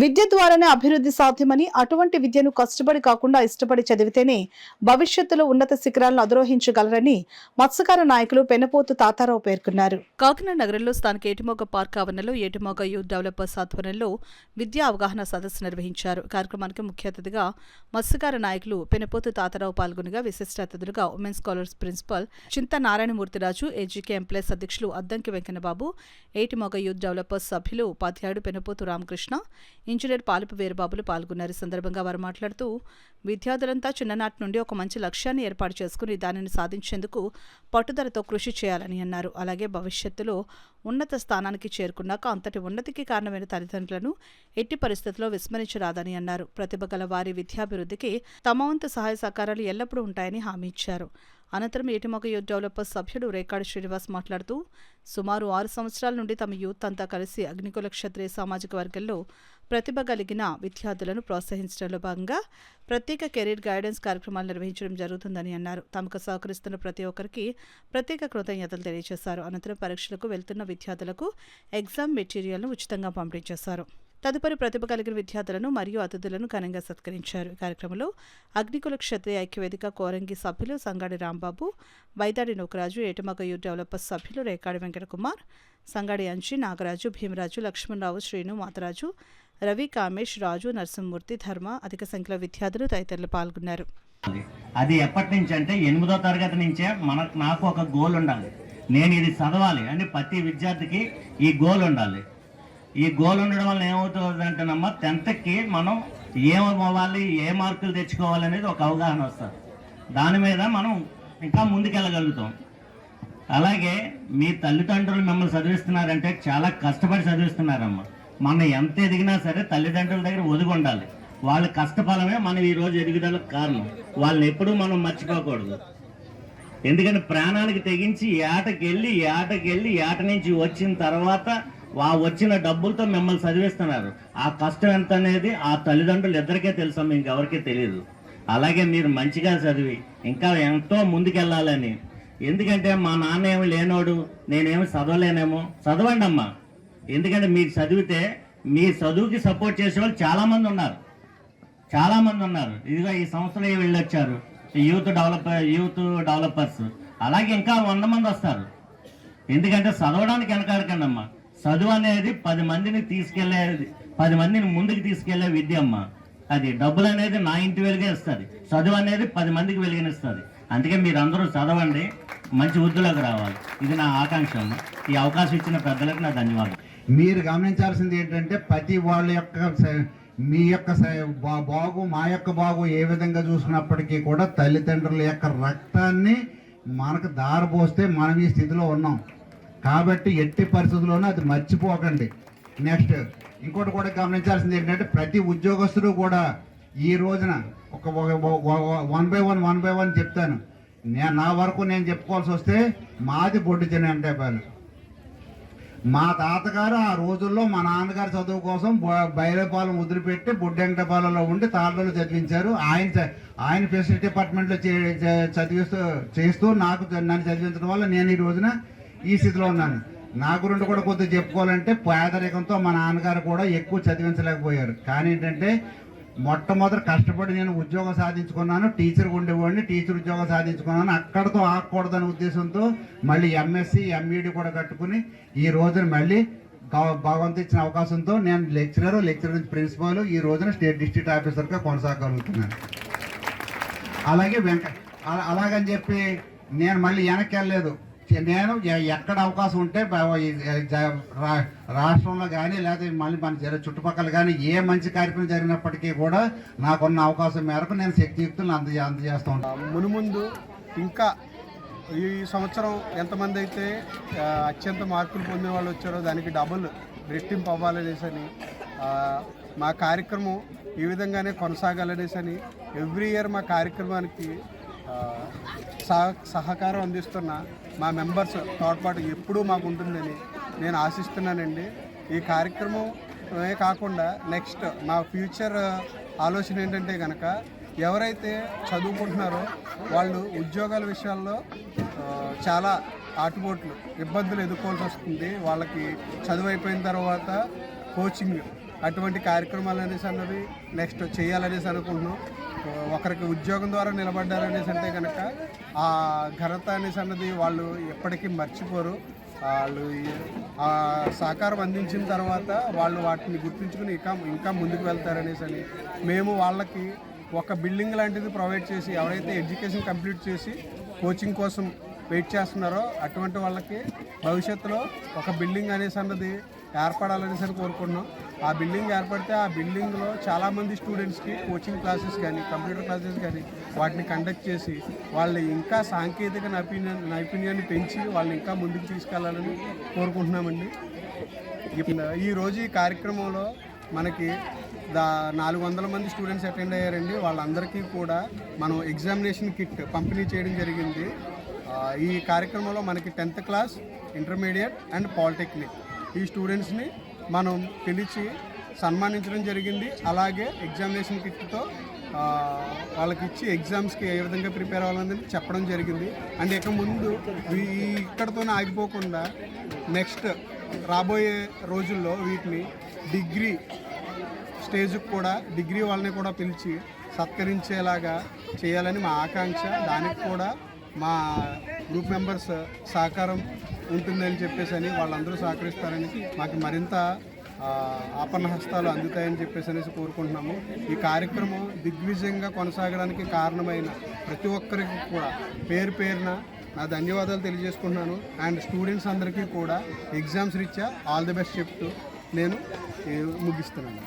విద్య ద్వారానే అభివృద్ధి సాధ్యమని, అటువంటి విద్యను కష్టపడి కాకుండా ఇష్టపడి చదివితేనే భవిష్యత్తులో ఉన్నత శిఖరాలను అధిరోహించగలరని మత్స్యకార నాయకులు పెనపోతు తాతారావు పేర్కొన్నారు. కాకినాడ నగరంలో స్థానిక ఏటిమోగ పార్క్ ఆవరణలో ఏటిమోగ యూత్ డెవలపర్స్ ఆధ్వర్యంలో విద్యా అవగాహన సదస్సు నిర్వహించారు. కార్యక్రమానికి ముఖ్య అతిథిగా మత్స్యకార నాయకులు పెనపోతు తాతారావు పాల్గొనగా, విశిష్ట అతిథులుగా ఉమెన్స్ స్కాలర్స్ ప్రిన్సిపల్ చింత నారాయణమూర్తిరాజు, ఏజీకే ఎంప్లాయీస్ అధ్యక్షులు అద్దంకి వెంకన్నబాబు, ఏటిమోగ యూత్ డెవలపర్స్ సభ్యులు ఉపాధ్యాయుడు పెనపోతు రామకృష్ణ, ఇంజనీర్ పాలుపు వీరబాబులు పాల్గొన్నారు. సందర్భంగా వారు మాట్లాడుతూ, విద్యార్థులంతా చిన్ననాటి నుండి ఒక మంచి లక్ష్యాన్ని ఏర్పాటు చేసుకుని దానిని సాధించేందుకు పట్టుదలతో కృషి చేయాలని అన్నారు. అలాగే భవిష్యత్తులో ఉన్నత స్థానానికి చేరుకున్నాక అంతటి ఉన్నతికి కారణమైన తల్లిదండ్రులను ఎట్టి పరిస్థితుల్లో విస్మరించరాదని అన్నారు. ప్రతిభ గల వారి విద్యాభివృద్ధికి తమ వంతు సహాయ సహకారాలు ఎల్లప్పుడూ ఉంటాయని హామీ ఇచ్చారు. అనంతరం ఏటిమోగ యూత్ డెవలపర్స్ సభ్యుడు రేకాడు శ్రీనివాస్ మాట్లాడుతూ, సుమారు 6 సంవత్సరాల నుండి తమ యూత్ అంతా కలిసి అగ్నికుల క్షత్రియ సామాజిక వర్గంలో ప్రతిభ కలిగిన విద్యార్థులను ప్రోత్సహించడంలో భాగంగా ప్రత్యేక కెరీర్ గైడెన్స్ కార్యక్రమాలు నిర్వహించడం జరుగుతుందని అన్నారు. తమకు సహకరిస్తున్న ప్రతి ఒక్కరికి ప్రత్యేక కృతజ్ఞతలు తెలియజేశారు. అనంతరం పరీక్షలకు వెళ్తున్న విద్యార్థులకు ఎగ్జామ్ మెటీరియల్ను ఉచితంగా పంపిణీ చేశారు. తదుపరి ప్రతిభ కలిగిన విద్యార్థులను మరియు అతిథులను ఘనంగా సత్కరించారు. కార్యక్రమంలో అగ్నికుల క్షత్రియ ఐక్యవేదిక కోరంగి సభ్యులు సంగాడి రాంబాబు, వైదాడి నూకరాజు, ఏటిమోగ యూత్ డెవలపర్స్ సభ్యులు రేకాడి వెంకటకుమార్, సంగాడి అంచి, నాగరాజు, భీమరాజు, లక్ష్మణరావు, శ్రీను, మాతరాజు, రవి, కామేష్, రాజు, నరసింహమూర్తి, ధర్మ, అధిక సంఖ్యలో విద్యార్థులు తదితరులు పాల్గొన్నారు. అది ఎప్పటి నుంచి అంటే 8వ తరగతి నుంచే నాకు ఒక గోల్ ఉండాలి, నేను ఇది చదవాలి అని ప్రతి విద్యార్థికి ఈ గోల్ ఉండాలి. ఈ గోల్ ఉండడం వల్ల ఏమవుతుంది అంటేనమ్మా 10th మనం ఏమవ్వాలి, ఏ మార్కులు తెచ్చుకోవాలి అనేది ఒక అవగాహన వస్తుంది. దాని మీద మనం ఇంకా ముందుకెళ్ళగలుగుతాం. అలాగే మీ తల్లిదండ్రులు మిమ్మల్ని చదివిస్తున్నారంటే చాలా కష్టపడి చదివిస్తున్నారమ్మా. మనం ఎంత ఎదిగినా సరే తల్లిదండ్రుల దగ్గర ఒదిగి ఉండాలి. వాళ్ళ కష్టఫలమే మనం ఈరోజు ఎదుగుదలకు కారణం. వాళ్ళని ఎప్పుడూ మనం మర్చిపోకూడదు. ఎందుకంటే ప్రాణానికి తెగించి ఏట నుంచి వచ్చిన తర్వాత వచ్చిన డబ్బులతో మిమ్మల్ని చదివిస్తున్నారు. ఆ కష్టం ఎంత అనేది ఆ తల్లిదండ్రులు ఇద్దరికే తెలుసా, ఇంకెవరికీ తెలియదు. అలాగే మీరు మంచిగా చదివి ఇంకా ఎంతో ముందుకెళ్ళాలని. ఎందుకంటే మా నాన్న ఏమి లేనోడు, నేనేమి చదవలేనేమో, చదవండి అమ్మా. ఎందుకంటే మీరు చదివితే మీ చదువుకి సపోర్ట్ చేసేవాళ్ళు చాలామంది ఉన్నారు. ఇదిగో ఈ సంవత్సరం వెళ్ళొచ్చారు యూత్ డెవలపర్స్. అలాగే ఇంకా 100 మంది వస్తారు. ఎందుకంటే చదవడానికి వెనకాడకండి అమ్మా. చదువు అనేది 10 మందిని తీసుకెళ్లేది, 10 మందిని ముందుకు తీసుకెళ్లే విద్య అమ్మ. అది డబ్బులు అనేది నా ఇంటి వెలుగే ఇస్తుంది, చదువు అనేది 10 మందికి వెలుగునిస్తుంది. అందుకే మీరు అందరూ చదవండి, మంచి వృద్ధిలోకి రావాలి. ఇది నా ఆకాంక్ష. ఈ అవకాశం ఇచ్చిన పెద్దలకు నా ధన్యవాదాలు. మీరు గమనించాల్సింది ఏంటంటే ప్రతి వాళ్ళ యొక్క మీ యొక్క బాగు మా యొక్క బాగు ఏ విధంగా చూసుకున్నప్పటికీ కూడా తల్లిదండ్రుల యొక్క రక్తాన్ని మనకు దారపోస్తే మనం ఈ స్థితిలో ఉన్నాం. కాబట్టి ఎట్టి పరిస్థితుల్లోనూ అది మర్చిపోకండి. నెక్స్ట్ ఇంకోటి కూడా గమనించాల్సింది ఏంటంటే ప్రతి ఉద్యోగస్తుడు కూడా ఈ రోజున ఒక 1 by 1 చెప్తాను. నా వరకు నేను చెప్పుకోవాల్సి వస్తే మాది బొడ్డు చెన్నెంటపాలెం. మా తాతగారు ఆ రోజుల్లో మా నాన్నగారు చదువు కోసం బైరేపాలెం వదిలిపెట్టి బొడ్డెంకటపాలెంలో ఉండి తాళ్ళలో చదివించారు. ఆయన ఫెసిలిటీ డిపార్ట్మెంట్లో చేస్తూ నన్ను చదివించడం వల్ల నేను ఈ రోజున ఈ స్థితిలో ఉన్నాను. నా గురించి కూడా కొద్దిగా చెప్పుకోవాలంటే పేదరికంతో మా నాన్నగారు కూడా ఎక్కువ చదివించలేకపోయారు. కానీ ఏంటంటే మొట్టమొదటి కష్టపడి నేను ఉద్యోగం సాధించుకున్నాను, టీచర్గా ఉండేవాడిని, టీచర్ ఉద్యోగం సాధించుకున్నాను. అక్కడతో ఆగకూడదనే ఉద్దేశంతో మళ్ళీ MSc MD కూడా కట్టుకుని ఈ రోజున మళ్ళీ భగవంతు ఇచ్చిన అవకాశంతో నేను లెక్చరర్ నుంచి ప్రిన్సిపాల్, ఈ రోజున స్టేట్ డిస్ట్రిక్ట్ ఆఫీసర్గా కొనసాగలుగుతున్నాను. అలాగని చెప్పి నేను మళ్ళీ వెనక్కి వెళ్ళలేదు. నేను ఎక్కడ అవకాశం ఉంటే రాష్ట్రంలో కానీ లేదా మళ్ళీ మన చుట్టుపక్కల కానీ ఏ మంచి కార్యక్రమం జరిగినప్పటికీ కూడా నాకున్న అవకాశం మేరకు నేను శక్తియుక్తులను అందజేస్తూ ఉంటాను. మునుముందు ఇంకా ఈ సంవత్సరం ఎంతమంది అయితే అత్యంత మార్కులు పొందిన వాళ్ళు వచ్చారో దానికి డబుల్ రెట్టింపు అవ్వాలనేసని, మా కార్యక్రమం ఈ విధంగానే కొనసాగాలనేసని ఎవ్రీ ఇయర్ మా కార్యక్రమానికి సహకారం అందిస్తున్న మా మెంబర్స్ తోడ్పాటు ఎప్పుడూ మాకు ఉంటుందని నేను ఆశిస్తున్నానండి. ఈ కార్యక్రమమే కాకుండా నెక్స్ట్ మా ఫ్యూచర్ ఆలోచన ఏంటంటే కనుక ఎవరైతే చదువుకుంటున్నారో వాళ్ళు ఉద్యోగాల విషయాల్లో చాలా ఆటుపోట్లు ఇబ్బందులు ఎదుర్కోవాల్సి వస్తుంది. వాళ్ళకి చదువు అయిపోయిన తర్వాత కోచింగ్ అటువంటి కార్యక్రమాలు అనేసి అన్నది నెక్స్ట్ చేయాలనేసి అనుకుంటున్నాం. ఒకరికి ఉద్యోగం ద్వారా నిలబడ్డారనేసి అంటే కనుక ఆ ఘనత అనేసి అన్నది వాళ్ళు ఎప్పటికీ మర్చిపోరు. వాళ్ళు ఆ సహకారం అందించిన తర్వాత వాళ్ళు వాటిని గుర్తుంచుకుని ఇంకా ముందుకు వెళ్తారనేసి అని మేము వాళ్ళకి ఒక బిల్డింగ్ లాంటిది ప్రొవైడ్ చేసి, ఎవరైతే ఎడ్యుకేషన్ కంప్లీట్ చేసి కోచింగ్ కోసం వెయిట్ చేస్తున్నారో అటువంటి వాళ్ళకి భవిష్యత్తులో ఒక బిల్డింగ్ అనేసి అన్నది ఏర్పడాలనేసి అని కోరుకుంటున్నాం. ఆ బిల్డింగ్ ఏర్పడితే ఆ బిల్డింగ్లో చాలామంది స్టూడెంట్స్కి కోచింగ్ క్లాసెస్ కానీ కంప్యూటర్ క్లాసెస్ కానీ వాటిని కండక్ట్ చేసి వాళ్ళు ఇంకా సాంకేతిక నైపుణ్యాన్ని పెంచి వాళ్ళు ఇంకా ముందుకు తీసుకెళ్లాలని కోరుకుంటున్నామండి. ఈరోజు ఈ కార్యక్రమంలో మనకి 400 మంది స్టూడెంట్స్ అటెండ్ అయ్యారండి. వాళ్ళందరికీ కూడా మనం ఎగ్జామినేషన్ కిట్ పంపిణీ చేయడం జరిగింది. ఈ కార్యక్రమంలో మనకి 10th class, intermediate and polytechnic ఈ స్టూడెంట్స్ని మనం పిలిచి సన్మానించడం జరిగింది. అలాగే ఎగ్జామినేషన్ కిట్తో వాళ్ళకి ఇచ్చి ఎగ్జామ్స్కి ఏ విధంగా ప్రిపేర్ అవ్వాలని చెప్పడం జరిగింది. అండ్ ఇక ముందు ఇక్కడతోనే ఆగిపోకుండా నెక్స్ట్ రాబోయే రోజుల్లో వీటిని డిగ్రీ స్టేజ్కి కూడా డిగ్రీ వాళ్ళని కూడా పిలిచి సత్కరించేలాగా చేయాలని మా ఆకాంక్ష. దానికి కూడా మా గ్రూప్ మెంబర్స్ సహకారం ఉంటుందని చెప్పేసి అని వాళ్ళందరూ సహకరిస్తారని మాకు మరింత ఆపన్న హస్తాలు అందుతాయని చెప్పేసి అనేసి కోరుకుంటున్నాము. ఈ కార్యక్రమం దిగ్విజయంగా కొనసాగడానికి కారణమైన ప్రతి ఒక్కరికి కూడా పేరు పేరున నా ధన్యవాదాలు తెలియజేసుకుంటున్నాను. అండ్ స్టూడెంట్స్ అందరికీ కూడా ఎగ్జామ్స్ రీత్యా ఆల్ ది బెస్ట్ చెప్తూ నేను ముగిస్తున్నాను.